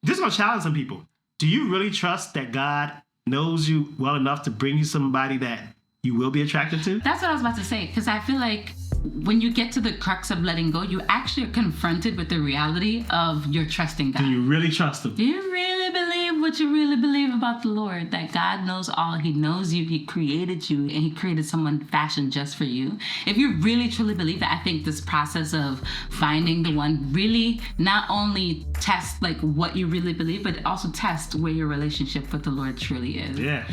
this is going to challenge some people. Do you really trust that God knows you well enough to bring you somebody that you will be attracted to? That's what I was about to say, because I feel like when you get to the crux of letting go, you actually are confronted with the reality of your trusting God. Do you really trust him? Do you really believe what you really believe about the Lord? That God knows all. He knows you. He created you, and he created someone fashioned just for you. If you really truly believe that, I think this process of finding the one really not only tests like what you really believe, but it also tests where your relationship with the Lord truly is. Yeah.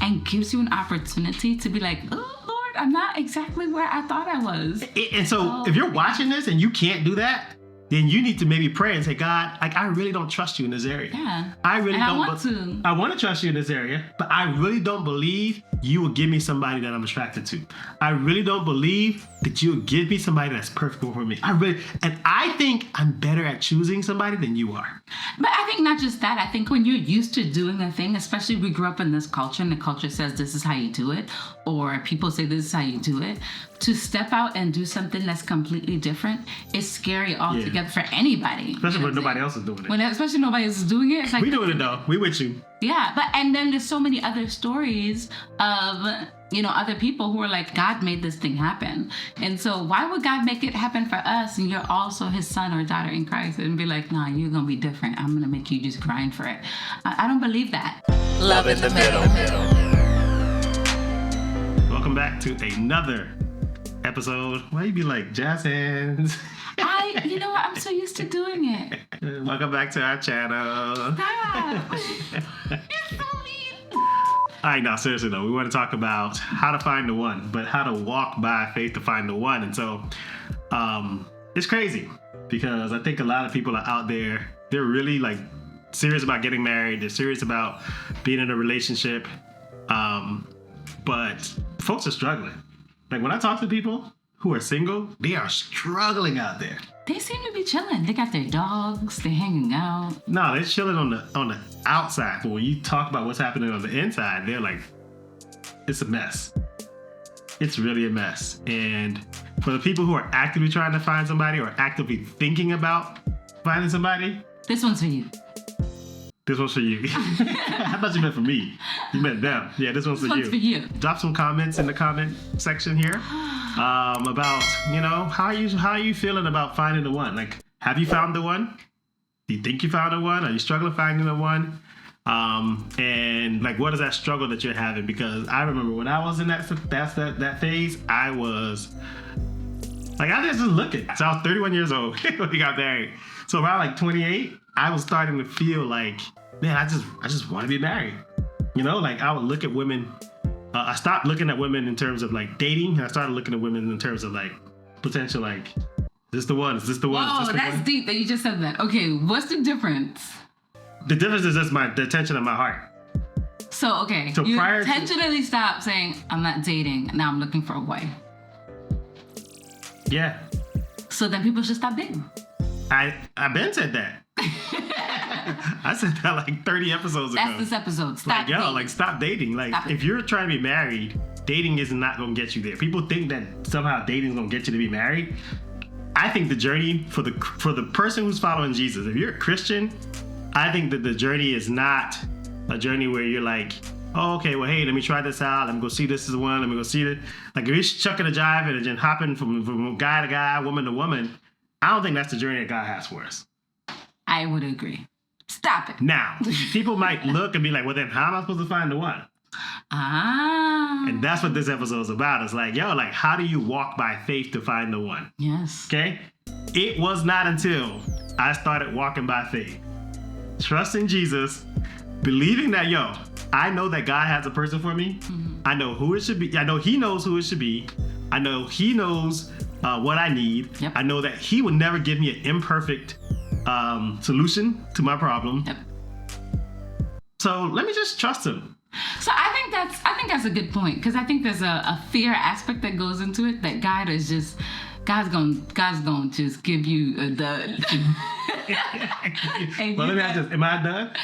And gives you an opportunity to be like, oh, Lord, I'm not exactly where I thought I was. And so if you're watching this and you can't do that, then you need to maybe pray and say, God, like, I really don't trust you in this area. Yeah. I really and don't. I want to trust you in this area, but I really don't believe you will give me somebody that I'm attracted to. I really don't believe that you will give me somebody that's perfect for me. And I think I'm better at choosing somebody than you are. But I think not just that. I think when you're used to doing a thing, especially we grew up in this culture and the culture says this is how you do it, or people say this is how you do it, to step out and do something that's completely different is scary altogether for anybody. Especially when nobody else is doing it. Especially nobody else is doing it. It's like, we doing it though. We with you. Yeah, and then there's so many other stories of, other people who are like, God made this thing happen. And so why would God make it happen for us and you're also his son or daughter in Christ and be like, nah, you're going to be different. I'm going to make you just grind for it. I don't believe that. Love in the middle. Welcome back to another episode. Why you be like jazz hands? You know what? I'm so used to doing it. Welcome back to our channel. Stop. You're so mean. All right, now seriously though, we want to talk about how to find the one, but how to walk by faith to find the one. And so it's crazy because I think a lot of people are out there, they're really like serious about getting married. They're serious about being in a relationship. But folks are struggling. Like when I talk to people who are single, they are struggling out there. They seem to be chilling. They got their dogs. They're hanging out. No, they're chilling on the outside. But when you talk about what's happening on the inside, they're like, it's a mess. It's really a mess. And for the people who are actively trying to find somebody or actively thinking about finding somebody, this one's for you. This one's for you. I thought you meant for me. You meant them. Yeah, this one's for you. Drop some comments in the comment section here about, how are you feeling about finding the one? Like, have you found the one? Do you think you found the one? Are you struggling finding the one? And like, what is that struggle that you're having? Because I remember when I was in that phase, I was like, I was just looking. So I was 31 years old when we got married. So around like 28, I was starting to feel like, man, I just want to be married. Like I would look at women. I stopped looking at women in terms of like dating, and I started looking at women in terms of like potential, like, is this the one? Is this the one? Oh, that's deep that you just said that. Okay, what's the difference? The difference is just the attention of my heart. So you intentionally stopped saying, I'm not dating, now I'm looking for a wife. Yeah. So then people should stop dating. I've been said that. I said that like 30 episodes ago. That's this episode. Stop dating. Stop dating. Like, if you're trying to be married, dating is not going to get you there. People think that somehow dating is going to get you to be married. I think the journey for the person who's following Jesus, if you're a Christian, I think that the journey is not a journey where you're like, oh, okay, well, hey, let me try this out. Let me go see this is one. Let me go see it. Like, if you're chucking a jive and then hopping from guy to guy, woman to woman, I don't think that's the journey that God has for us. I would agree. Stop it. Now, people might look and be like, well, then how am I supposed to find the one? And that's what this episode is about. It's like, how do you walk by faith to find the one? Yes. Okay? It was not until I started walking by faith, trusting Jesus, believing that, I know that God has a person for me. Mm-hmm. I know who it should be. I know he knows who it should be. I know he knows what I need. Yep. I know that he would never give me an imperfect solution to my problem. Yep. So let me just trust him. So I think that's a good point, because I think there's a fear aspect that goes into it, that God's going to just give you the. Well, let me ask this: am I done?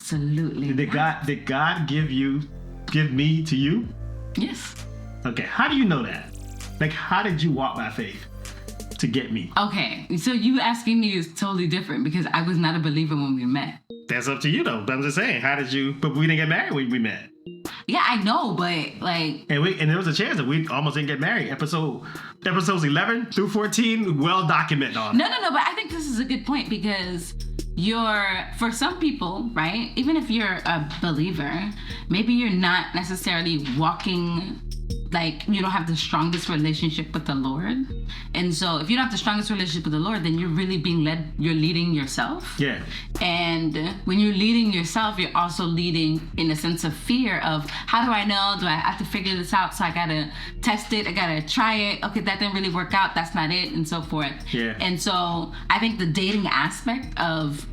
Absolutely. Did God give me to you? Yes. Okay. How do you know that? Like, how did you walk by faith to get me? Okay, so you asking me is totally different, because I was not a believer when we met. it's up to you though. But I'm just saying, but we didn't get married when we met. Yeah, I know, but like... And there was a chance that we almost didn't get married. Episodes 11 through 14, well documented on. No, but I think this is a good point because for some people, right, even if you're a believer, maybe you're not necessarily walking, like, you don't have the strongest relationship with the Lord. And so if you don't have the strongest relationship with the Lord, then you're really you're leading yourself. Yeah. And when you're leading yourself, you're also leading in a sense of fear of, how do I know? Do I have to figure this out? So I gotta test it. I gotta try it. Okay, that didn't really work out. That's not it, and so forth. Yeah. And so I think the dating aspect of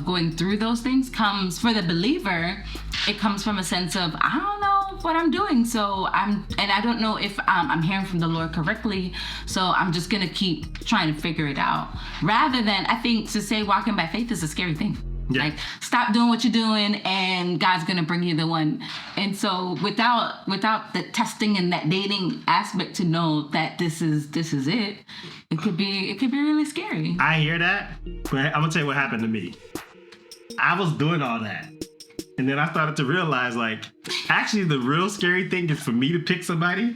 going through those things comes, for the believer, it comes from a sense of, I don't know what I'm doing. So I don't know if I'm hearing from the Lord correctly. So I'm just going to keep trying to figure it out. Rather than, I think, to say walking by faith is a scary thing. Yeah. Like, stop doing what you're doing and God's going to bring you the one. And so without the testing and that dating aspect to know that this is it could be really scary. I hear that, but I'm going to tell you what happened to me. I was doing all that. And then I started to realize, like, actually the real scary thing is for me to pick somebody.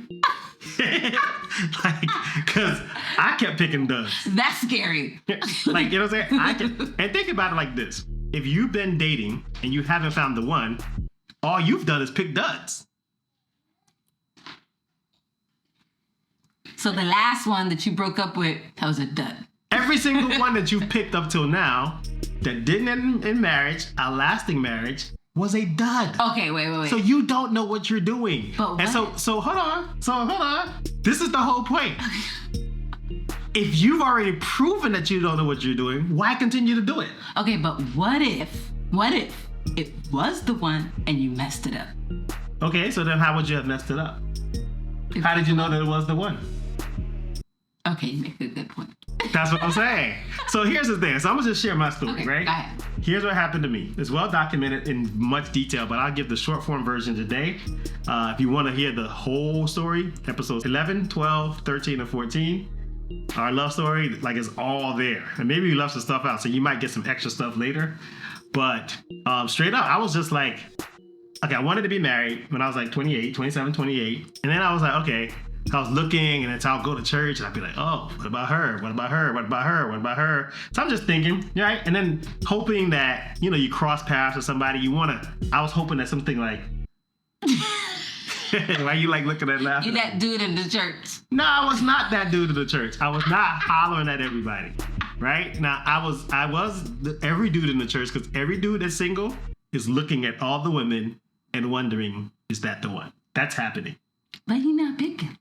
Like, because I kept picking duds. That's scary. Like, you know what I'm saying? And think about it like this. If you've been dating and you haven't found the one, all you've done is pick duds. So the last one that you broke up with, that was a dud. Every single one that you've picked up till now that didn't end in marriage, a lasting marriage, was a dud. Okay, wait. So you don't know what you're doing. But what? And so hold on. This is the whole point. If you've already proven that you don't know what you're doing, why continue to do it? Okay, but what if it was the one and you messed it up? Okay, so then how would you have messed it up? How did you know that it was the one? Okay, you make a good point. That's what I'm saying. So here's the thing. So I'm going to just share my story, okay, right? Go ahead. Here's what happened to me. It's well documented in much detail, but I'll give the short form version today. If you want to hear the whole story, episodes 11, 12, 13, and 14, our love story, like, is all there. And maybe we left some stuff out, so you might get some extra stuff later. But straight up, I was just like, okay, I wanted to be married when I was like 27, 28. And then I was like, okay, I was looking, and then I'll go to church, and I'd be like, oh, what about her? What about her? What about her? What about her? So I'm just thinking, right? And then hoping that, you cross paths with somebody I was hoping that something like, why you like looking at laughing? You that dude in the church. No, I was not that dude in the church. I was not hollering at everybody, right? Now, I was every dude in the church, because every dude that's single is looking at all the women and wondering, is that the one? That's happening. But you're not picking.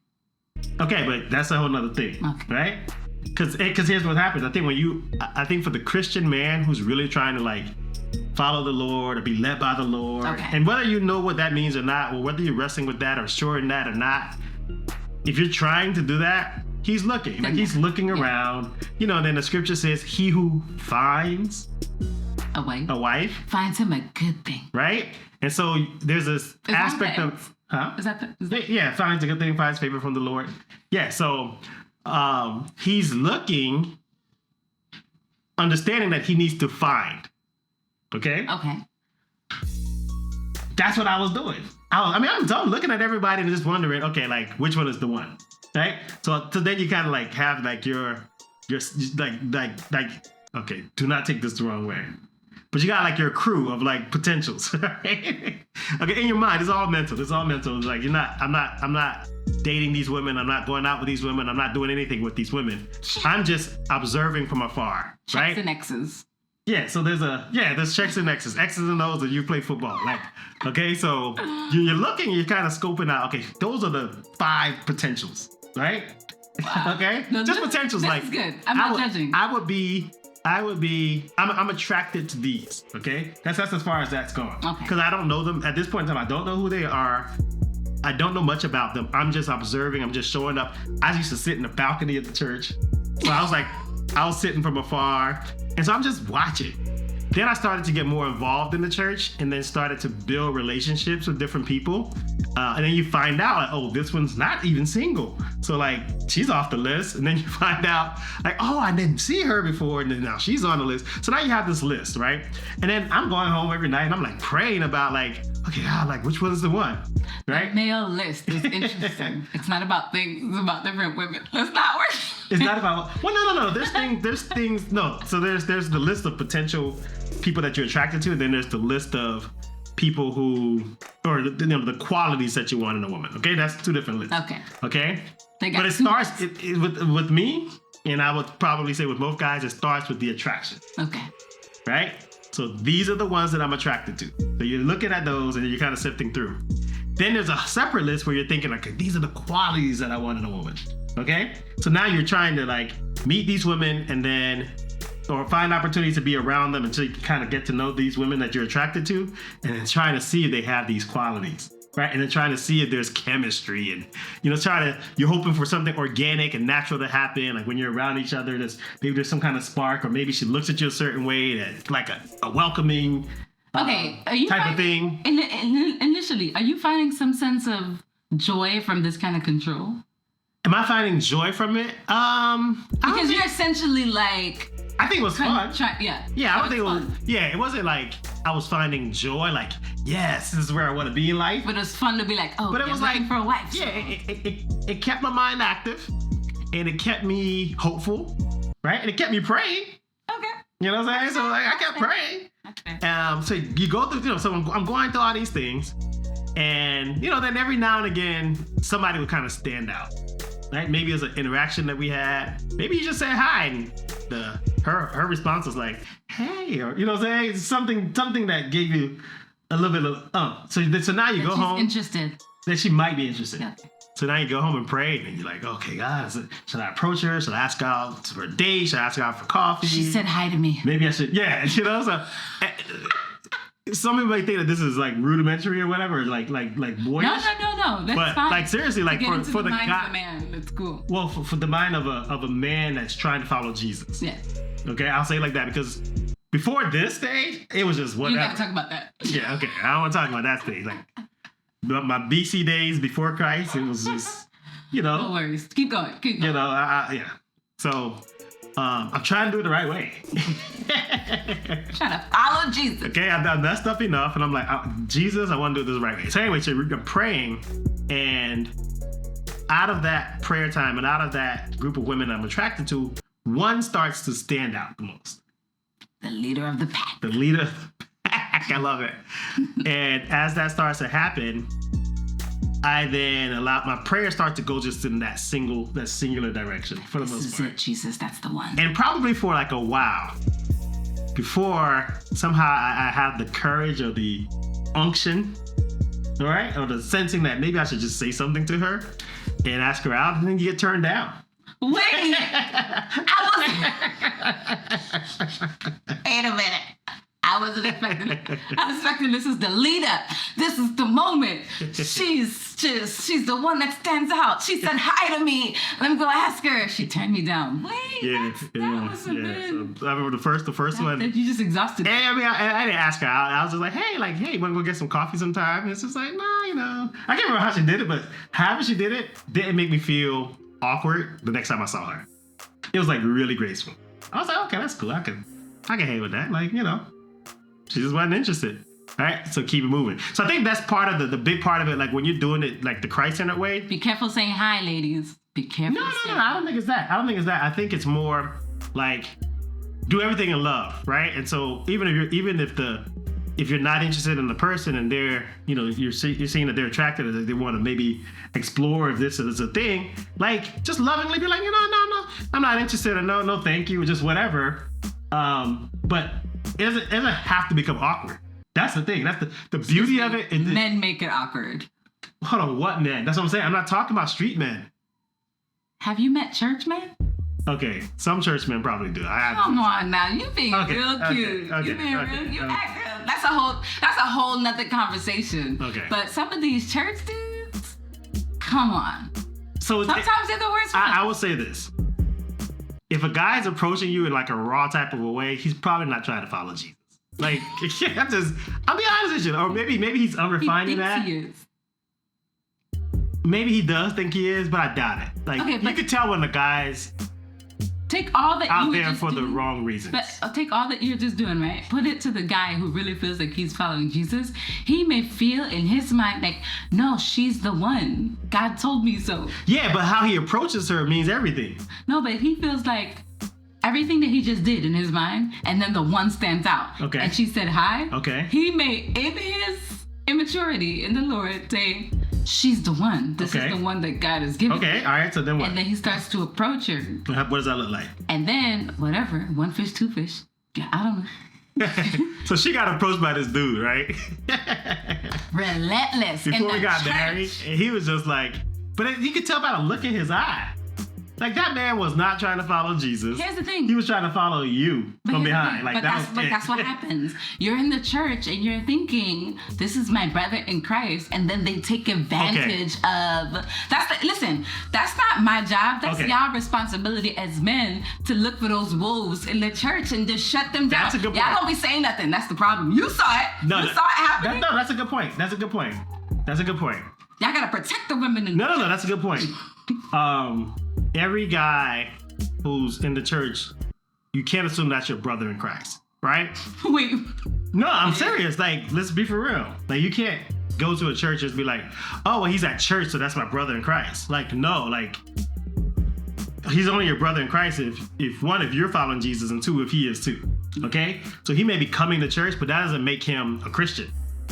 Okay, but that's a whole nother thing, okay. Right? Because here's what happens. I think for the Christian man who's really trying to, like, follow the Lord or be led by the Lord, okay. And whether you know what that means or not, or whether you're wrestling with that or sure in that or not, if you're trying to do that, he's looking. Like, he's looking around. And then the scripture says, he who finds a wife finds him a good thing. Right? And so there's this aspect of... Huh? Is that Yeah, finds a good thing, finds favor from the Lord. Yeah, so he's looking, understanding that he needs to find. Okay? Okay. That's what I was doing. I'm looking at everybody and just wondering, okay, like, which one is the one? Right? So then you kind of like have like your like, okay, do not take this the wrong way. But you got like your crew of like potentials, right? Okay, in your mind, it's all mental. It's like I'm not dating these women. I'm not going out with these women. I'm not doing anything with these women. I'm just observing from afar, right? Checks and X's. Yeah, so there's checks and X's. X's and O's, and you play football. Like, okay, so you're looking, you're kind of scoping out, okay, those are the 5 potentials, right? Wow. Okay? No, just potentials. This like, is good. I'm not judging. I'm attracted to these, okay? That's as far as that's going. Okay. Because I don't know them. At this point in time, I don't know who they are. I don't know much about them. I'm just observing. I'm just showing up. I used to sit in the balcony at the church. So I was sitting from afar. And so I'm just watching. Then I started to get more involved in the church and then started to build relationships with different people. And then you find out, like, oh, this one's not even single. So, like, she's off the list. And then you find out, like, oh, I didn't see her before. And then now she's on the list. So now you have this list, right? And then I'm going home every night and I'm like praying about, like, okay, God, like, which one's the one, right? The male list is interesting. It's not about things, it's about different women. Let's not work. It's not about, well, no. There's things, no. So there's the list of potential people that you're attracted to. And then there's the list of people who, or the qualities that you want in a woman. Okay, that's two different lists. Okay. But it starts with me, and I would probably say with most guys, it starts with the attraction. Okay. Right. So these are the ones that I'm attracted to. So you're looking at those, and you're kind of sifting through. Then there's a separate list where you're thinking, okay, these are the qualities that I want in a woman. Okay. So now you're trying to like meet these women, and then or find opportunities to be around them until you can kind of get to know these women that you're attracted to, and then trying to see if they have these qualities, right? And then trying to see if there's chemistry, and you're hoping for something organic and natural to happen. Like when you're around each other, there's some kind of spark, or maybe she looks at you a certain way that like a welcoming are you type of thing. Initially, are you finding some sense of joy from this kind of control? Am I finding joy from it? Because you're essentially like, I think it was fun. Yeah, I don't think it was. Yeah, it wasn't like I was finding joy. Like, yes, this is where I want to be in life. But it was fun to be like, oh, but it was like for a wife. Yeah, it kept my mind active, and it kept me hopeful, right? And it kept me praying. Okay. You know what I'm saying? So like, I kept praying. So you go through, so I'm going through all these things, and then every now and again somebody would kind of stand out. Right? Maybe it's an interaction that we had. Maybe you just said hi, and her response was like, "Hey," or what I'm saying, something that gave you a little bit of So now you go home. Interested. That she might be interested. Yeah. So now you go home and pray, and you're like, "Okay, God, should I approach her? Should I ask her out for a date? Should I ask her out for coffee?" She said hi to me. Maybe I should. Yeah, So. Some people might think that this is like rudimentary or whatever, like boyish. No. That's fine. Like seriously, like for the mind guy, of a man, that's cool. Well, for the mind of a man that's trying to follow Jesus. Yeah. Okay, I'll say it like that because before this stage, it was just whatever. You gotta talk about that. Yeah. Okay, I don't want to talk about that stage. Like my BC days before Christ, it was just No worries. Keep going. Yeah. So. I'm trying to do it the right way. Trying to follow Jesus. Okay, I've messed up enough, and I'm like, Jesus, I want to do this the right way. So anyway, so we're praying, and out of that prayer time and out of that group of women I'm attracted to, one starts to stand out the most. The leader of the pack. The leader of the pack. I love it. And as that starts to happen, I then allow my prayers start to go just in that singular direction for the most part. This is it, Jesus, that's the one. And probably for like a while before somehow I have the courage or the unction, all right, or the sensing that maybe I should just say something to her and ask her out, and then you get turned down. Wait, wait a minute. I wasn't expecting it. I was expecting this is the leader. This is the moment. She's the one that stands out. She said hi to me. Let me go ask her. She turned me down. Wait, that was a bit. So I remember the first one. You just exhausted. And I mean, I didn't ask her out. I was just like, hey, want to go get some coffee sometime? And it's just like, no, I can't remember how she did it, but however she did it didn't make me feel awkward the next time I saw her. It was like really graceful. I was like, okay, that's cool. I can hang with that. Like, she just wasn't interested. All right, so keep it moving. So I think that's part of the big part of it. Like when you're doing it like the Christ-centered way. Be careful saying hi, ladies. Be careful. No. I don't think it's that. I think it's more like do everything in love, right? And so even if you're not interested in the person and they're you're seeing that they're attracted and they want to maybe explore if this is a thing, like just lovingly be like, no, I'm not interested, or no, thank you, or just whatever. But it doesn't have to become awkward. That's the thing. That's the beauty of it. Men make it awkward. Hold on, what men? That's what I'm saying. I'm not talking about street men. Have you met church men? Okay, some church men probably do. Come on now, you being real cute. You being real. You act real. That's a whole nother conversation. Okay. But some of these church dudes, come on. So sometimes they're the worst. I will say this. If a guy's approaching you in like a raw type of a way, he's probably not trying to follow Jesus. Like, I'll be honest with you. Or maybe he's unrefined in that. He is. maybe he does think he is, but I doubt it. Like, okay, you could tell when the guy's take all that out you there for the wrong reasons. But take all that you're just doing, right? Put it to the guy who really feels like he's following Jesus. He may feel in his mind like, no, she's the one. God told me so. Yeah, but how he approaches her means everything. No, but he feels like everything that he just did in his mind, and then the one stands out. Okay. And she said hi. Okay. He may, in his immaturity in the Lord, say, she's the one. This is the one that God has given. Okay, all right, so then what? And then he starts to approach her. What does that look like? And then, whatever, one fish, two fish. Yeah, I don't know. So she got approached by this dude, right? Relentless. Before we got married, and he was just like, but you could tell by the look in his eye. Like, that man was not trying to follow Jesus. Here's the thing. He was trying to follow you from behind. Like, that's what happens. You're in the church and you're thinking, this is my brother in Christ. And then they take advantage of... Listen, that's not my job. That's y'all responsibility as men to look for those wolves in the church and just shut them down. That's a good point. Y'all don't be saying nothing. That's the problem. You saw it. You saw it happening. That's a good point. That's a good point. That's a good point. Y'all got to protect the women in No, that's a good point. Every guy who's in the church, you can't assume that's your brother in Christ, right? Wait. No, I'm serious. Like, let's be for real. Like, you can't go to a church and be like, oh, well, he's at church, so that's my brother in Christ. Like, no, like, he's only your brother in Christ if one, if you're following Jesus, and two, if he is too. Okay? So he may be coming to church, but that doesn't make him a Christian.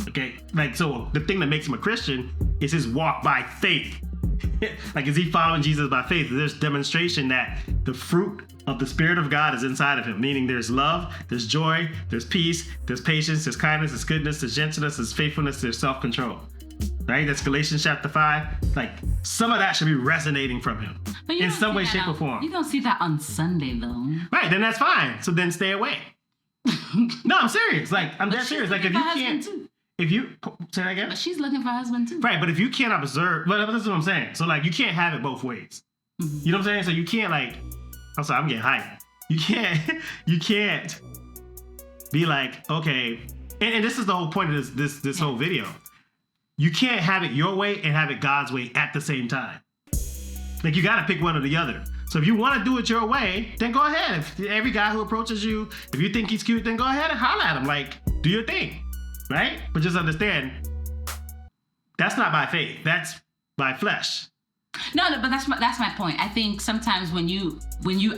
Okay? Like, so the thing that makes him a Christian is his walk by faith. Like, is he following Jesus by faith? There's demonstration that the fruit of the Spirit of God is inside of him, meaning there's love, there's joy, there's peace, there's patience, there's kindness, there's goodness, there's gentleness, there's faithfulness, there's self-control. Right? That's Galatians chapter 5. Like, some of that should be resonating from him in some way, shape, or form. You don't see that on Sunday, though. Right, then that's fine. So then stay away. No, I'm serious. Like, I'm dead serious. Like, if you can't... If you say that again, but she's looking for a husband too, right? But if you can't observe, but that's what I'm saying. So like, you can't have it both ways. Mm-hmm. You know what I'm saying? So you can't like, I'm sorry, I'm getting hyped. You can't be like, okay, and this is the whole point of this whole video. You can't have it your way and have it God's way at the same time. Like, you got to pick one or the other. So if you want to do it your way, then go ahead. If every guy who approaches you, if you think he's cute, then go ahead and holler at him. Like, do your thing. Right? But just understand, that's not by faith. That's by flesh. No, but that's my point. I think sometimes when you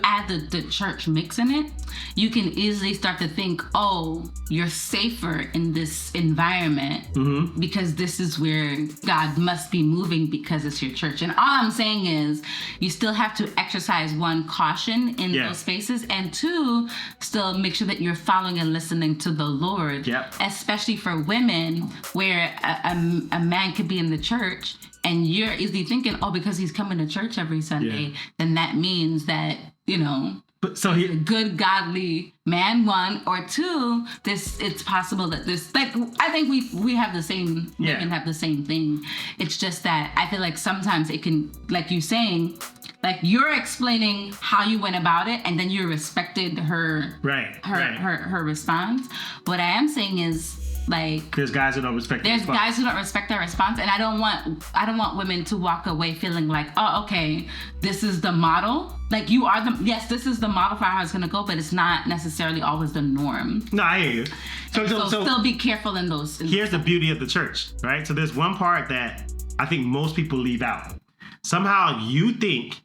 add the church mix in it, you can easily start to think, oh, you're safer in this environment because this is where God must be moving because it's your church. And all I'm saying is you still have to exercise, one, caution in those spaces, and two, still make sure that you're following and listening to the Lord, especially for women where a man could be in the church and you're easily thinking, oh, because he's coming to church every Sunday, then that means that, you know, so he's a good, godly man, one, or two, it's possible that this, like, I think we have the same, women have the same thing. It's just that I feel like sometimes it can, like you saying, like, you're explaining how you went about it, and then you respected her response. What I am saying is, like, there's guys who don't respect their response, and I don't want women to walk away feeling like, oh, okay, this is the model. Like, you are this is the model for how it's gonna go, but it's not necessarily always the norm. No, I hear you. So still be careful in those. Here's the beauty of the church, right? So there's one part that I think most people leave out. Somehow you think,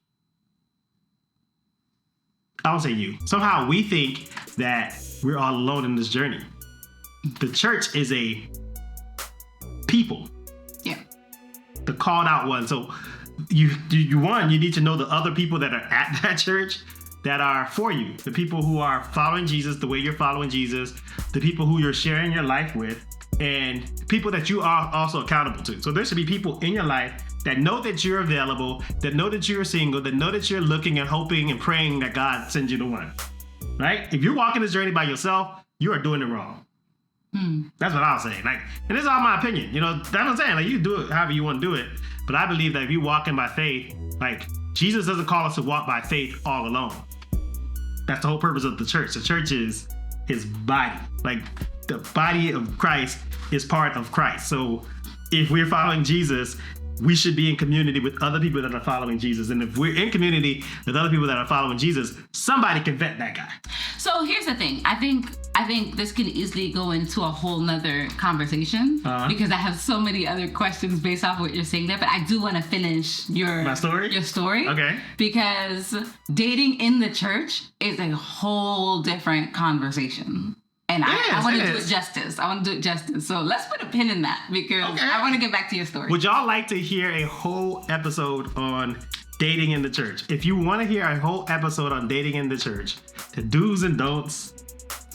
I don't say you, somehow we think that we're all alone in this journey. The church is a people. Yeah. The called out one. So you need to know the other people that are at that church that are for you. The people who are following Jesus the way you're following Jesus. The people who you're sharing your life with. And people that you are also accountable to. So there should be people in your life that know that you're available, that know that you're single, that know that you're looking and hoping and praying that God sends you the one. Right? If you're walking this journey by yourself, you are doing it wrong. That's what I'll say. Like, and this is all my opinion. You know, that's what I'm saying. Like, you do it however you want to do it. But I believe that if you walk in by faith, like, Jesus doesn't call us to walk by faith all alone. That's the whole purpose of the church. The church is his body. Like, the body of Christ is part of Christ. So if we're following Jesus, we should be in community with other people that are following Jesus. And if we're in community with other people that are following Jesus, somebody can vet that guy. So here's the thing. I think this can easily go into a whole nother conversation because I have so many other questions based off what you're saying there. But I do want to finish your story. Okay. Because dating in the church is a whole different conversation. And I want to do it justice. So let's put a pin in that because I want to get back to your story. Would y'all like to hear a whole episode on dating in the church? If you want to hear a whole episode on dating in the church, the do's and don'ts.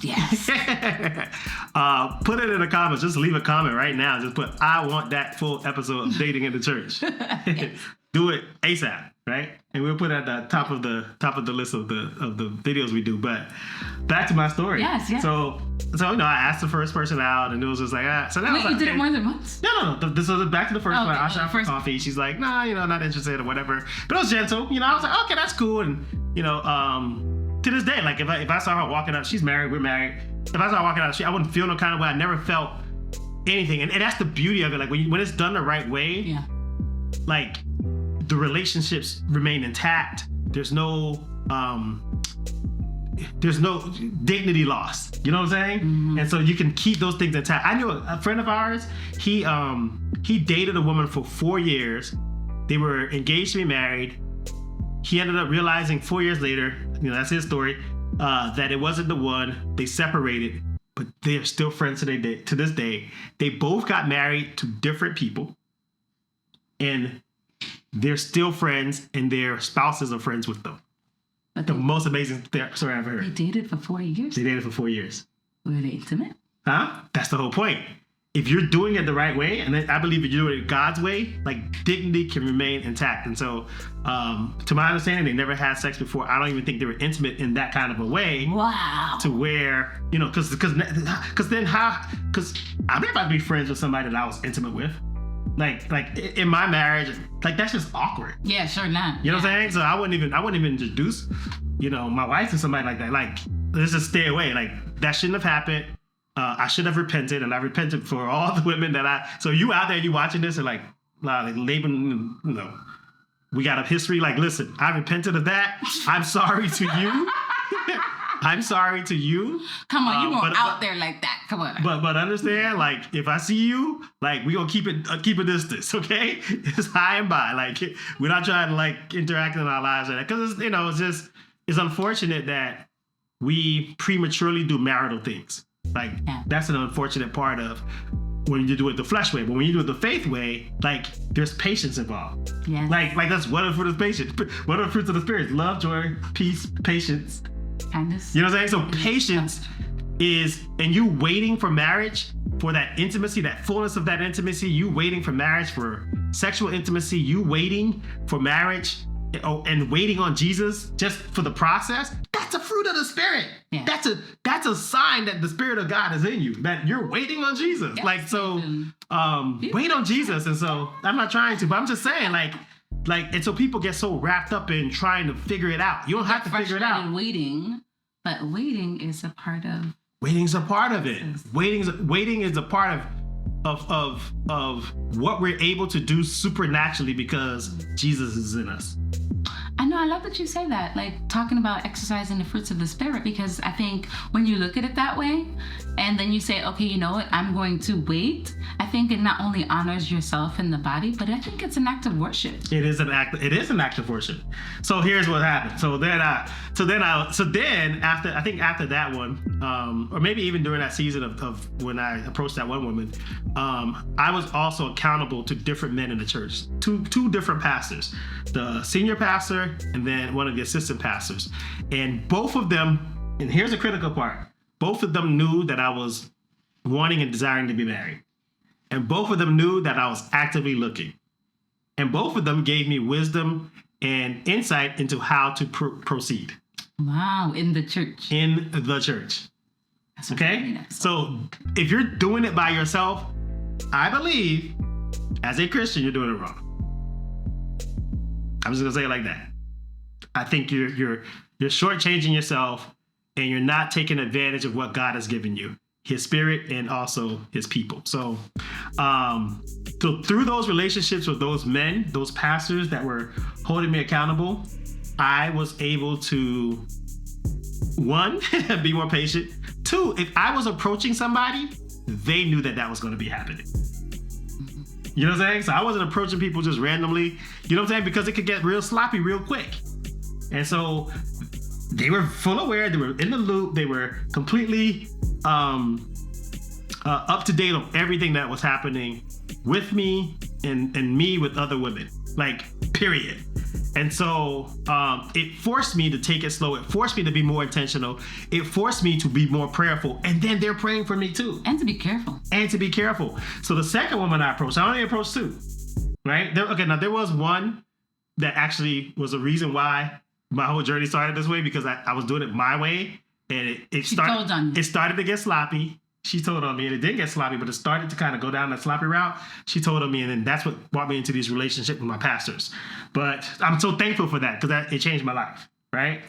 Yes. Put it in the comments. Just leave a comment right now. Just put, I want that full episode of dating in the church. Yes. Do it ASAP, right? And we'll put it at the top of the list of the videos we do. But back to my story. Yes. So I asked the first person out, and it was just like, so that was you did it more than once? No. So back to the first one. I asked her for coffee. She's like, nah, not interested or whatever. But it was gentle. I was like, okay, that's cool. And to this day, like if I saw her walking up, she's married, we're married. If I saw her walking out, I wouldn't feel no kind of way. I never felt anything, and that's the beauty of it. Like when it's done the right way, like the relationships remain intact. There's no dignity lost. You know what I'm saying? Mm-hmm. And so you can keep those things intact. I knew a friend of ours. He dated a woman for 4 years. They were engaged to be married. He ended up realizing 4 years later, that's his story, that it wasn't the one. They separated, but they're still friends to this day. They both got married to different people, and they're still friends, and their spouses are friends with them. The most amazing story I've ever heard. They dated for 4 years? They dated for 4 years. Were they intimate? Huh? That's the whole point. If you're doing it the right way, and I believe if you do it God's way, like dignity can remain intact. And so, to my understanding, they never had sex before. I don't even think they were intimate in that kind of a way. Wow. To where, because I'm not about to be friends with somebody that I was intimate with. Like in my marriage, like that's just awkward. Yeah, sure not. You know what I'm saying? So I wouldn't even introduce, my wife to somebody like that. Like, let's just stay away. Like that shouldn't have happened. I should have repented, and I repented for all the women so you out there, you watching this and like Laban, we got a history. Like, listen, I repented of that. I'm sorry to you. I'm sorry to you. Come on, you won't out there like that. Come on. But understand, like, if I see you, like, we gonna keep a distance, okay? It's high and by. Like, we're not trying to like interact in our lives like that, because it's unfortunate that we prematurely do marital things. Like, that's an unfortunate part of when you do it the flesh way. But when you do it the faith way, like, there's patience involved. Yeah. Like that's what are the fruits of patience? What are the fruits of the Spirit? Love, joy, peace, patience. Kindness. You know what I'm saying? So patience is, and you waiting for marriage, for that intimacy, that fullness of that intimacy, you waiting for marriage, for sexual intimacy, you waiting for marriage and waiting on Jesus just for the process. That's a fruit of the Spirit. Yeah. That's a sign that the Spirit of God is in you, that you're waiting on Jesus. Yes. Like, so wait on Jesus. And so I'm not trying to, but I'm just saying, like, and so people get so wrapped up in trying to figure it out. You don't have to figure it out. Waiting, but waiting is a part of. Waiting's a part of it. Waiting is a part of what we're able to do supernaturally because Jesus is in us. I know, I love that you say that, like talking about exercising the fruits of the Spirit, because I think when you look at it that way and then you say, okay, you know what, I'm going to wait, I think it not only honors yourself and the body, but I think it's an act of worship. It is an act of worship. So here's what happened. So then after that one, or maybe even during that season of when I approached that one woman, I was also accountable to different men in the church, two different pastors, the senior pastor and then one of the assistant pastors. And both of them, and here's the critical part, both of them knew that I was wanting and desiring to be married. And both of them knew that I was actively looking. And both of them gave me wisdom and insight into how to proceed. Wow, in the church. In the church. That's okay? So if you're doing it by yourself, I believe, as a Christian, you're doing it wrong. I'm just gonna say it like that. I think you're shortchanging yourself, and you're not taking advantage of what God has given you, His Spirit and also His people. So So through those relationships with those men, those pastors that were holding me accountable, I was able to, one, be more patient. Two, if I was approaching somebody, they knew that was going to be happening. You know what I'm saying? So I wasn't approaching people just randomly, you know what I'm saying? Because it could get real sloppy real quick. And so they were full aware, they were in the loop, they were completely up to date on everything that was happening with me and me with other women, like, period. And so it forced me to take it slow. It forced me to be more intentional. It forced me to be more prayerful. And then they're praying for me too. And to be careful. So the second woman I approached, I only approached two, right? Now there was one that actually was a reason why my whole journey started this way, because I was doing it my way. And it started to get sloppy. She told on me, and it didn't get sloppy, but it started to kind of go down that sloppy route. She told on me, and then that's what brought me into these relationships with my pastors. But I'm so thankful for that, because it changed my life, right?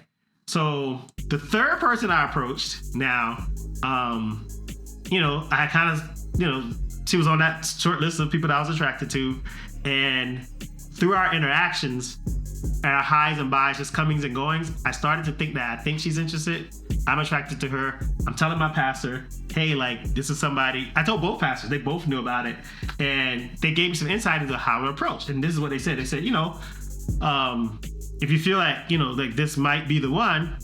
So the third person I approached now, I kind of, she was on that short list of people that I was attracted to. And through our interactions, our highs and buys, just comings and goings, I started to think that I think she's interested. I'm attracted to her. I'm telling my pastor, hey, like, this is somebody. I told both pastors, they both knew about it. And they gave me some insight into how to approach. And this is what they said. They said, if you feel like, like this might be the one,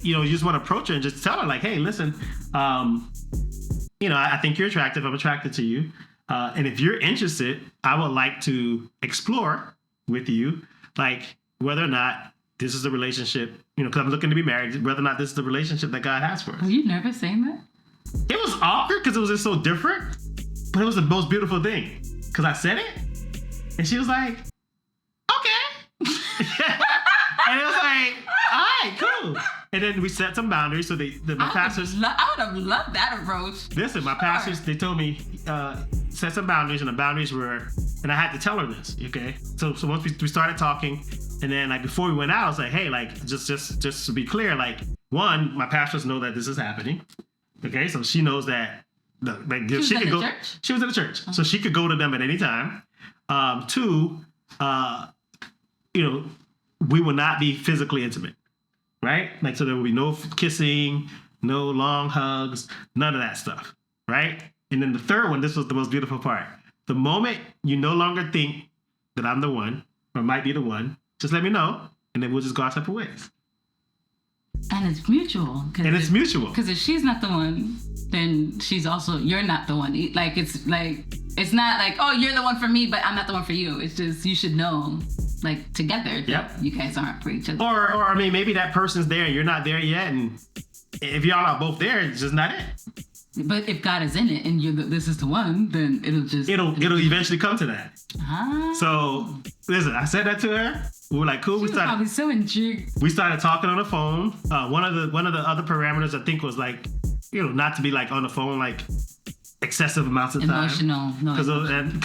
you just want to approach her and just tell her, like, hey, listen, I think you're attractive. I'm attracted to you. And if you're interested, I would like to explore with you, like, whether or not this is a relationship, because I'm looking to be married, whether or not this is the relationship that God has for us. Were you nervous saying that? It was awkward because it was just so different, but it was the most beautiful thing. Because I said it, and she was like, okay. And it was like, all right, cool. And then we set some boundaries. So my pastors... I would have loved that approach. Listen, my pastors, they told me, set some boundaries, and the boundaries were... And I had to tell her this, okay? So once we started talking, and then, like, before we went out, I was like, hey, like, just to be clear, like, one, my pastors know that this is happening, okay? So she knows that, she could go... Church? She was in the church, so she could go to them at any time. Two, we will not be physically intimate, right? Like, so there will be no kissing, no long hugs, none of that stuff, right? And then the third one, this was the most beautiful part. The moment you no longer think that I'm the one, or might be the one, just let me know, and then we'll just go our separate ways. And it's mutual. Because if she's not the one, then you're not the one. It's not like, oh, you're the one for me, but I'm not the one for you. It's just, you should know, like, together that you guys aren't for each other. Or I mean, maybe that person's there and you're not there yet, and if y'all are both there, it's just not it. But if God is in it and this is the one, then it'll eventually come to that. Ah. So listen, I said that to her. We were like, cool. She was probably so intrigued. We started talking on the phone. One of the other parameters, I think, was like, not to be like on the phone like excessive amounts of time. Emotional, because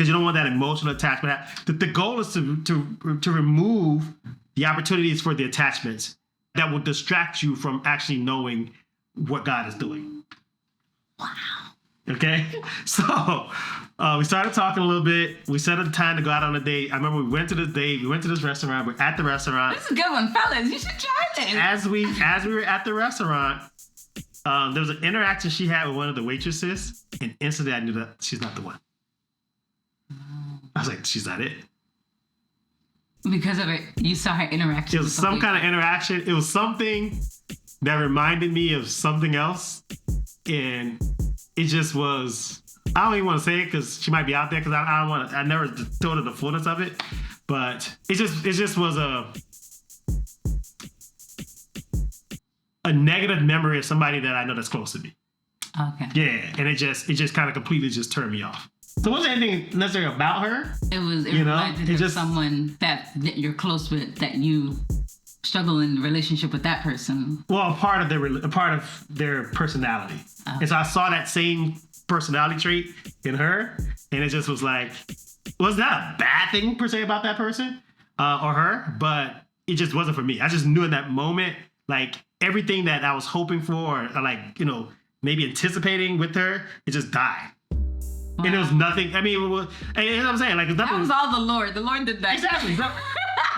you don't want that emotional attachment. The goal is to remove the opportunities for the attachments that will distract you from actually knowing what God is doing. Wow. Okay, so we started talking a little bit. We set a time to go out on a date. I remember we went to this date. We went to this restaurant. We're at the restaurant. This is a good one, fellas. You should try this. As we were at the restaurant, there was an interaction she had with one of the waitresses, and instantly I knew that she's not the one. I was like, she's not it. Because of it, you saw her interaction. It was some kind of interaction. It was something that reminded me of something else. And it just was, I don't even want to say it because she might be out there, because I never told her the fullness of it. But it just was a negative memory of somebody that I know that's close to me. Okay. Yeah. And it just kind of completely just turned me off. So it wasn't anything necessarily about her. It reminded her of someone that you're close with, that you struggle in the relationship with that person. Well, a part of their personality. Oh. And so I saw that same personality trait in her, and it just was like, it was not a bad thing per se about that person or her, but it just wasn't for me. I just knew in that moment, like, everything that I was hoping for, or like, maybe anticipating with her, it just died. And there was nothing. I mean, and you know what I'm saying? Like, nothing. That was all the Lord. The Lord did that. Exactly. But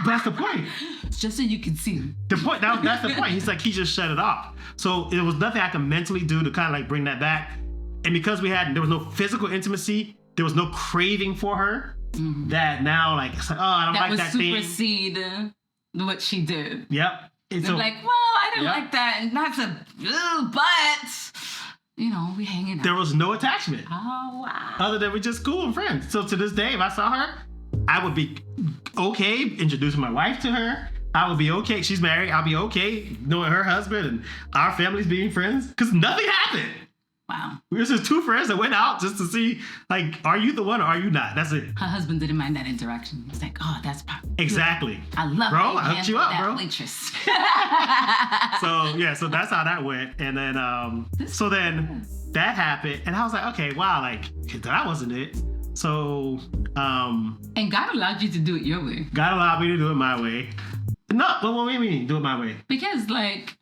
that's the point. It's just so you can see. The point. That's the point. He's like, he just shut it off. So there was nothing I could mentally do to kind of like bring that back. And because there was no physical intimacy, there was no craving for her. Mm-hmm. That now, like, it's like, oh, I don't like that thing. That would supersede what she did. Yep. And so, like, well, I didn't like that, and that's but you know, we hanging out. There was no attachment. Oh wow. Other than we just cool and friends. So to this day, if I saw her, I would be okay introducing my wife to her. I would be okay. She's married. I'll be okay knowing her husband and our families being friends because nothing happened. Wow. We were just two friends that went out just to see, like, are you the one or are you not? That's it. Her husband didn't mind that interaction. He's like, oh, that's powerful. Exactly. I love bro, I hooked you up, bro. Waitress. So that's how that went. And then, so then that happened. And I was like, okay, wow, like, that wasn't it. So, and God allowed you to do it your way. God allowed me to do it my way. No, what do you mean, do it my way? Because, like,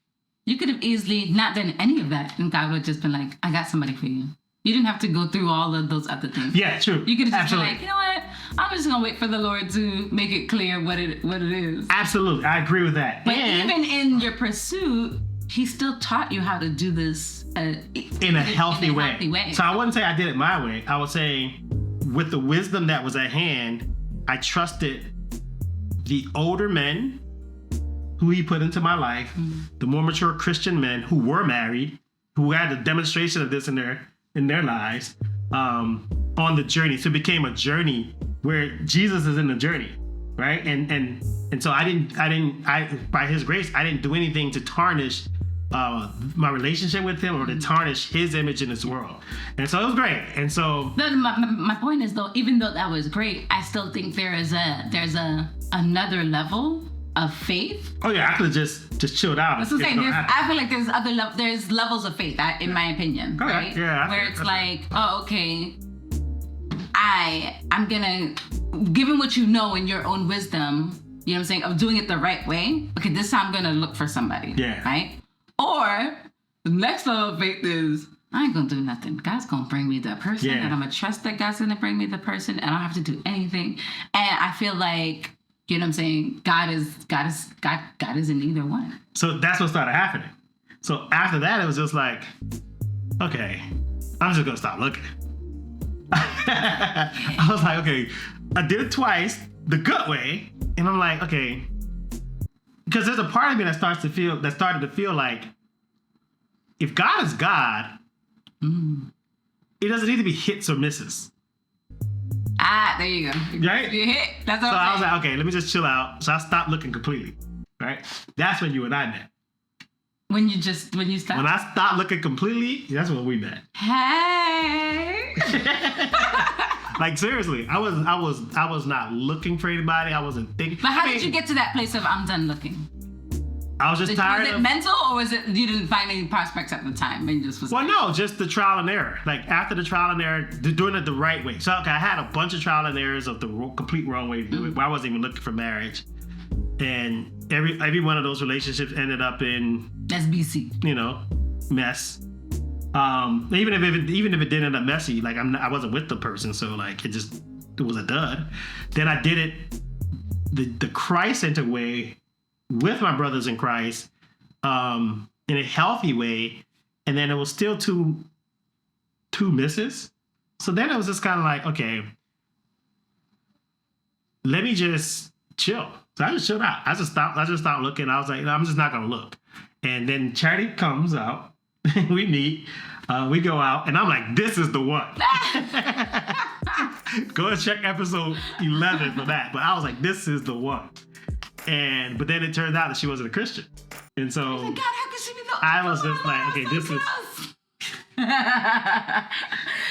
you could have easily not done any of that, and God would have just been like, I got somebody for you. You didn't have to go through all of those other things. Yeah, true. You could have just been like, you know what? I'm just going to wait for the Lord to make it clear what it is. Absolutely. I agree with that. But even in your pursuit, he still taught you how to do this in a healthy way. So I wouldn't say I did it my way. I would say with the wisdom that was at hand, I trusted the older men who he put into my life, the more mature Christian men who were married, who had a demonstration of this in their lives, on the journey. So it became a journey where Jesus is in the journey, right? And so I by his grace, I didn't do anything to tarnish my relationship with him or to tarnish his image in this world. And so it was great. And so my point is, though, even though that was great, I still think there's another level of faith. Oh yeah, I could have just chilled out. That's what I'm saying. I feel like there's levels of faith, in my opinion, okay. right? Yeah. Where it's like, oh, okay, I'm gonna, given what you know in your own wisdom, you know what I'm saying, of doing it the right way. Okay, this time I'm gonna look for somebody. Yeah. Right. Or the next level of faith is, I ain't gonna do nothing. God's gonna bring me the person, and I'm gonna trust that God's gonna bring me the person, and I don't have to do anything. And I feel like, you know what I'm saying, God is in either one. So that's what started happening. So after that, it was just like, okay, I'm just gonna stop looking. I was like, okay, I did it twice, the good way, and I'm like, okay, because there's a part of me that started to feel like, if God is God, it doesn't need to be hits or misses. There you go. Right? You hit. That's what I was like, okay, let me just chill out. So I stopped looking completely. Right? That's when you and I met. When you stopped? When I stopped looking completely, that's when we met. Hey. Like, seriously, I was not looking for anybody. I wasn't thinking. But how did you get to that place of I'm done looking? I was just tired. Was it mental, or was it you didn't find any prospects at the time and you just was? Well, no, just the trial and error. Like, after the trial and error, doing it the right way. So, okay, I had a bunch of trial and errors of the complete wrong way to do it, where I wasn't even looking for marriage, and every one of those relationships ended up in SBC. You know, mess. Even if it didn't end up messy, like I wasn't with the person, so like it was a dud. Then I did it the Christ-centered way, with my brothers in Christ, in a healthy way, and then it was still two misses. So then it was just kind of like, okay, let me just chill. So I just chilled out. I just stopped looking. I was like, no, I'm just not gonna look. And then Charity comes out, we meet, we go out, and I'm like, this is the one. Go and check episode 11 for that. But I was like, this is the one. But then it turned out that she wasn't a Christian. And so oh my God, how could she be I was just like, okay, this is.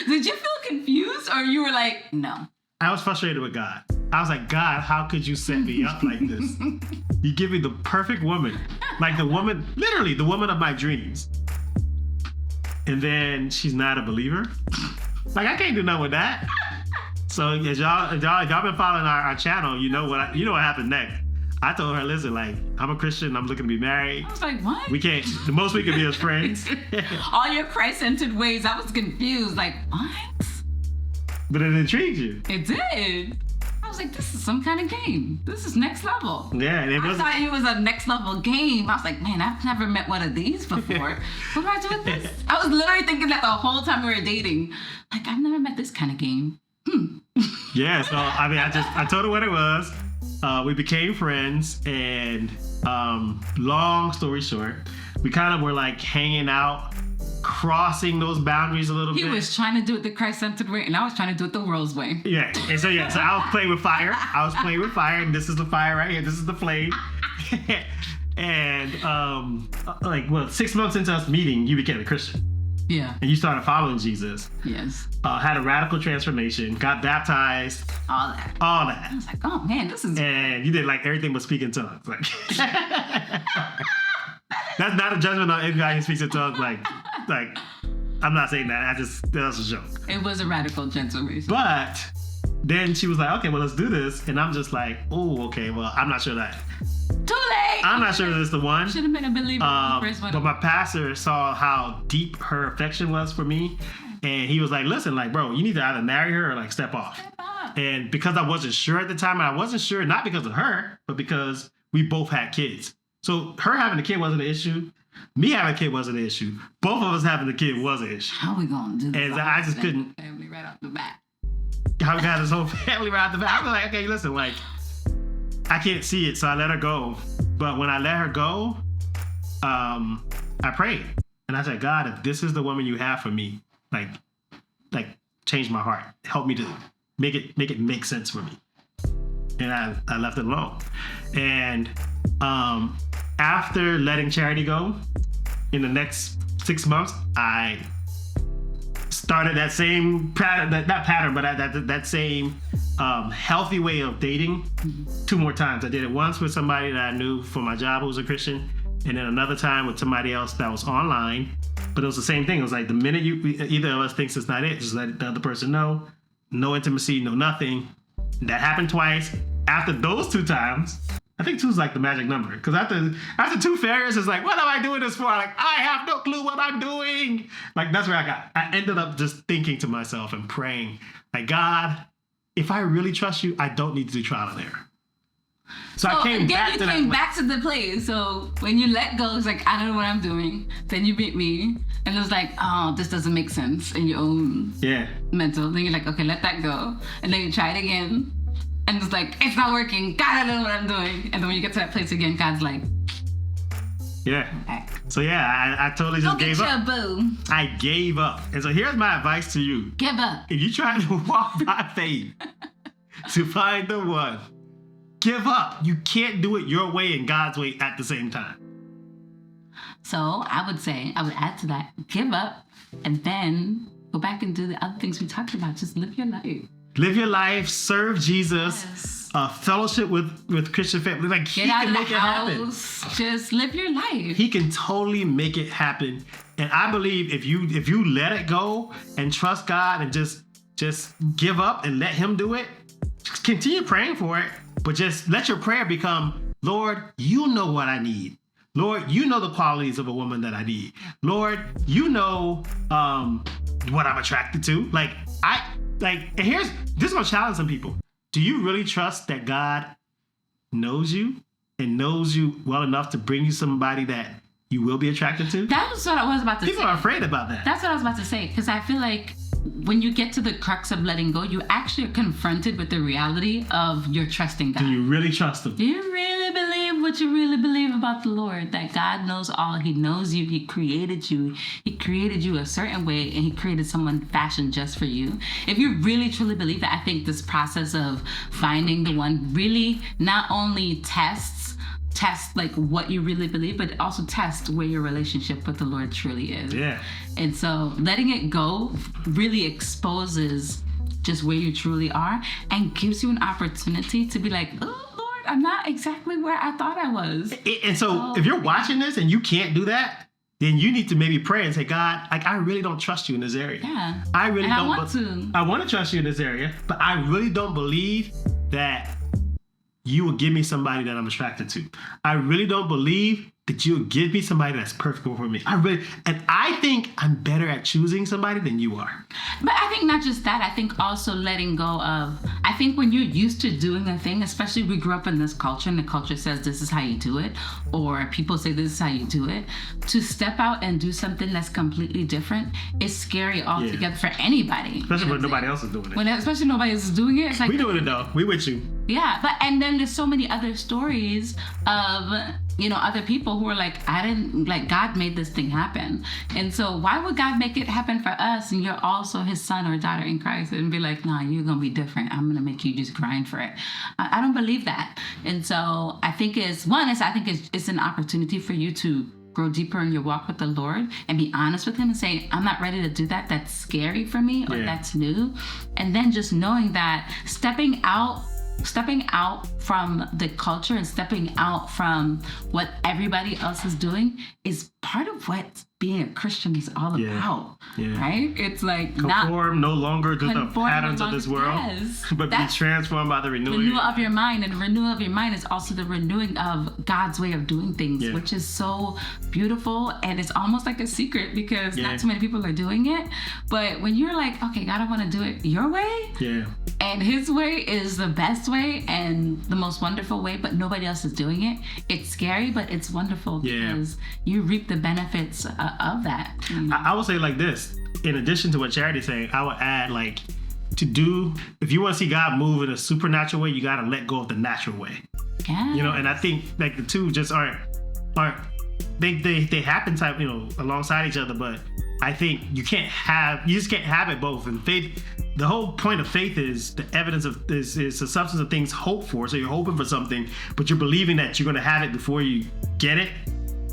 Did you feel confused, or you were like, no? I was frustrated with God. I was like, God, how could you set me up like this? You give me the perfect woman, like the woman, literally the woman of my dreams. And then she's not a believer. Like, I can't do nothing with that. So if y'all been following our channel, you know what happened next. I told her, listen, like, I'm a Christian, I'm looking to be married. I was like, what? We can't, the most we can be is friends. All your Christ-centered ways, I was confused. Like, what? But it intrigued you. It did. I was like, this is some kind of game. This is next level. Yeah, and I thought it was a next level game. I was like, man, I've never met one of these before. What do I do with this? I was literally thinking that the whole time we were dating. Like, I've never met this kind of game. Yeah, so I mean, I told her what it was. We became friends, and long story short, we kind of were like hanging out, crossing those boundaries a little bit. He was trying to do it the Christ-centered way, and I was trying to do it the world's way. Yeah, and so I was playing with fire. And this is the fire right here. This is the flame. And 6 months into us meeting, you became a Christian. Yeah. And you started following Jesus. Yes. Had a radical transformation, got baptized. All that. I was like, oh man, this is... And you did like everything but speak in tongues. Like, that's not a judgment on anybody who speaks in tongues. Like, I'm not saying that. That's a joke. It was a radical transformation. But then she was like, okay, well, let's do this. And I'm just like, oh, okay, well, I'm not sure that. Too late. I'm not sure that it's the one. Should have been a believer in the first one. But my pastor saw how deep her affection was for me. And he was like, listen, like, bro, you need to either marry her or like step off. And because I wasn't sure at the time, and I wasn't sure not because of her, but because we both had kids. So her having a kid wasn't an issue. Me having a kid wasn't an issue. Both of us having a kid was an issue. How are we going to do this? And I just couldn't. Family right off the bat. How we got this whole family right off the bat. I was like, okay, listen, like, I can't see it, so I let her go. But when I let her go, I prayed. And I said, God, if this is the woman you have for me, like change my heart. Help me to make it make sense for me. And I left it alone. And after letting Charity go, in the next 6 months, I started that same pattern, that same healthy way of dating 2 more times. I did it once with somebody that I knew from my job who was a Christian, and then another time with somebody else that was online. But it was the same thing. It was like the minute either of us thinks it's not it, just let the other person know. No intimacy, no nothing. That happened twice. After those 2 times, I think 2 is like the magic number. Because after 2 failures, it's like, what am I doing this for? Like, I have no clue what I'm doing. Like, that's where I ended up just thinking to myself and praying, like, God, if I really trust you, I don't need to do trial and error. So I came back to the place. So when you let go, it's like, I don't know what I'm doing. Then you meet me, and it's like, oh, this doesn't make sense in your own mental. Then you're like, okay, let that go. And then you try it again. And it's like, it's not working. God, I don't know what I'm doing. And then when you get to that place again, God's like, yeah. Okay. So yeah, I totally just gave up. Boo. I gave up. And so here's my advice to you. Give up. If you're trying to walk by faith to find the one, give up. You can't do it your way and God's way at the same time. So I would add to that, give up, and then go back and do the other things we talked about. Just live your life. Live your life, serve Jesus, fellowship with Christian family. Like, he can make it happen. Just live your life. He can totally make it happen. And I believe if you let it go and trust God and just give up and let him do it, just continue praying for it, but just let your prayer become, Lord, you know what I need. Lord, you know the qualities of a woman that I need. Lord, you know what I'm attracted to. And this is gonna challenge some people. Do you really trust that God knows you and knows you well enough to bring you somebody that you will be attracted to? That was what I was about to say. People are afraid about that. That's what I was about to say, because I feel like when you get to the crux of letting go, you actually are confronted with the reality of your trusting God. Do you really trust him? Do you really believe what you really believe about the Lord? That God knows all. He knows you. He created you. He created you a certain way, and he created someone fashioned just for you. If you really truly believe that, I think this process of finding the one really not only test like what you really believe, but also test where your relationship with the Lord truly is. Yeah. And so letting it go really exposes just where you truly are and gives you an opportunity to be like, oh Lord, I'm not exactly where I thought I was. And so if you're watching this and you can't do that, then you need to maybe pray and say, God, like, I really don't trust you in this area. Yeah. I really don't. I want to trust you in this area, but I really don't believe that you will give me somebody that I'm attracted to. I really don't believe that you'll give me somebody that's perfect for me. And I think I'm better at choosing somebody than you are. But I think not just that, I think also letting go of, I think when you're used to doing a thing, especially we grew up in this culture and the culture says this is how you do it, or people say this is how you do it, to step out and do something that's completely different is scary altogether for anybody. Especially when nobody else is doing it. Especially nobody else is doing it. It's like, we doing it though. We with you. Yeah, and then there's so many other stories of, other people who are like, God made this thing happen. And so why would God make it happen for us and you're also his son or daughter in Christ, and be like, nah, you're going to be different. I'm going to make you just grind for it. I don't believe that. And so I think it's an opportunity for you to grow deeper in your walk with the Lord and be honest with him and say, I'm not ready to do that. That's scary for me, or that's new. And then just knowing that stepping out from the culture and stepping out from what everybody else is doing is part of what being a Christian is all about, right? It's like conform no longer to the patterns of this world, but be transformed by the renewal of your mind. And the renewal of your mind is also the renewing of God's way of doing things, which is so beautiful. And it's almost like a secret because not too many people are doing it. But when you're like, okay, God, I want to do it your way, and his way is the best way and the most wonderful way, but nobody else is doing it, it's scary, but it's wonderful because you reap the benefits of that. I would say like this, in addition to what Charity's saying, I would add like, if you want to see God move in a supernatural way, you got to let go of the natural way. Yeah. And I think like the two just aren't they happen type, alongside each other, but I think you just can't have it both. And faith, the whole point of faith is the evidence of this is the substance of things hoped for. So you're hoping for something, but you're believing that you're going to have it before you get it.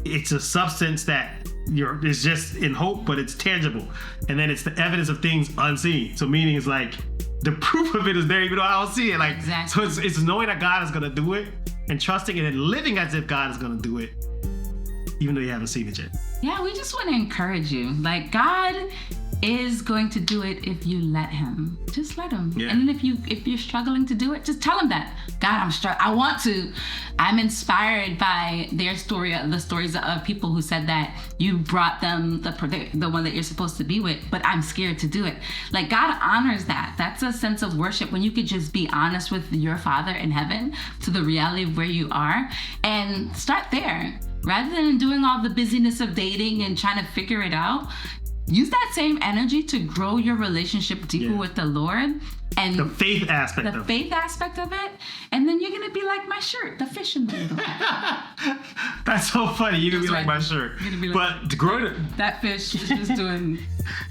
It's a substance that it's just in hope, but it's tangible. And then it's the evidence of things unseen. So meaning it's like the proof of it is there even though I don't see it. Like, exactly. So it's knowing that God is going to do it and trusting it and living as if God is going to do it, even though you haven't seen it yet. Yeah, we just want to encourage you. Like, God is going to do it if you let him. Just let him. Yeah. And then if you're struggling to do it, just tell him that. God, I want to. I'm inspired by their story, the stories of people who said that you brought them the one that you're supposed to be with, but I'm scared to do it. Like, God honors that. That's a sense of worship when you could just be honest with your Father in heaven to the reality of where you are and start there. Rather than doing all the busyness of dating and trying to figure it out, use that same energy to grow your relationship deeper with the Lord and the faith aspect of it. And then you're going to be like my shirt, the fish in the middle. That's so funny. You're going to be like my shirt. But to grow it. That fish is just doing,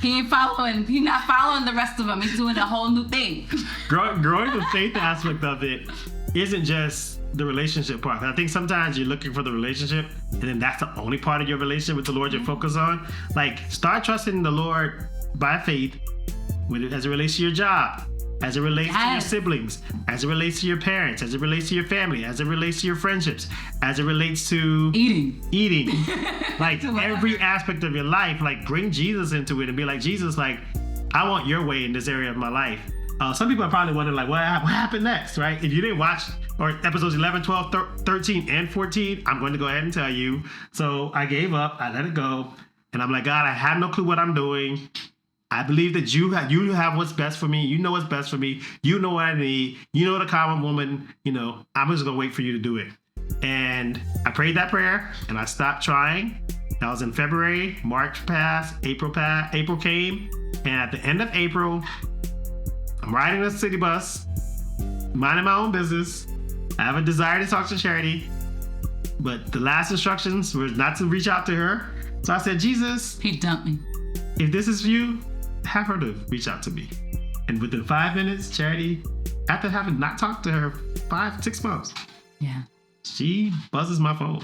he's not following the rest of them. He's doing a whole new thing. Growing the faith aspect of it isn't just the relationship part. I think sometimes you're looking for the relationship and then that's the only part of your relationship with the Lord you're focused on. Like, start trusting the Lord by faith as it relates to your job, as it relates to your siblings, as it relates to your parents, as it relates to your family, as it relates to your friendships, as it relates to eating. Like, every aspect of your life, like, bring Jesus into it and be like, Jesus, like, I want your way in this area of my life. Some people are probably wondering, like, what happened next, right? If you didn't watch episodes 11, 12, 13, and 14, I'm going to go ahead and tell you. So I gave up. I let it go. And I'm like, God, I have no clue what I'm doing. I believe that you have what's best for me. You know what's best for me. You know what I need. You know the common woman. I'm just going to wait for you to do it. And I prayed that prayer, and I stopped trying. That was in February. March passed. April came. And at the end of April, I'm riding a city bus, minding my own business. I have a desire to talk to Charity, but the last instructions were not to reach out to her. So I said, Jesus, he dumped me. If this is you, have her to reach out to me. And within 5 minutes, Charity, after having not talked to her 6 months, she buzzes my phone.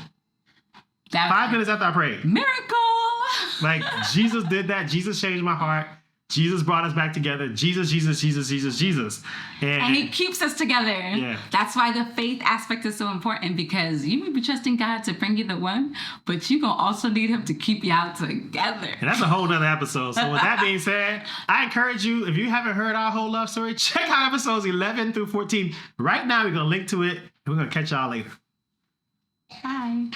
5 minutes after I prayed. Miracle! Like, Jesus did that. Jesus changed my heart. Jesus brought us back together. Jesus. And he keeps us together. Yeah. That's why the faith aspect is so important, because you may be trusting God to bring you the one, but you're going to also need him to keep you out together. And that's a whole nother episode. So with that being said, I encourage you, if you haven't heard our whole love story, check out episodes 11 through 14. Right now, we're going to link to it, and we're going to catch y'all later. Bye.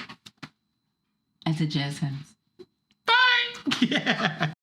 As a jazz hands. Bye. Yeah.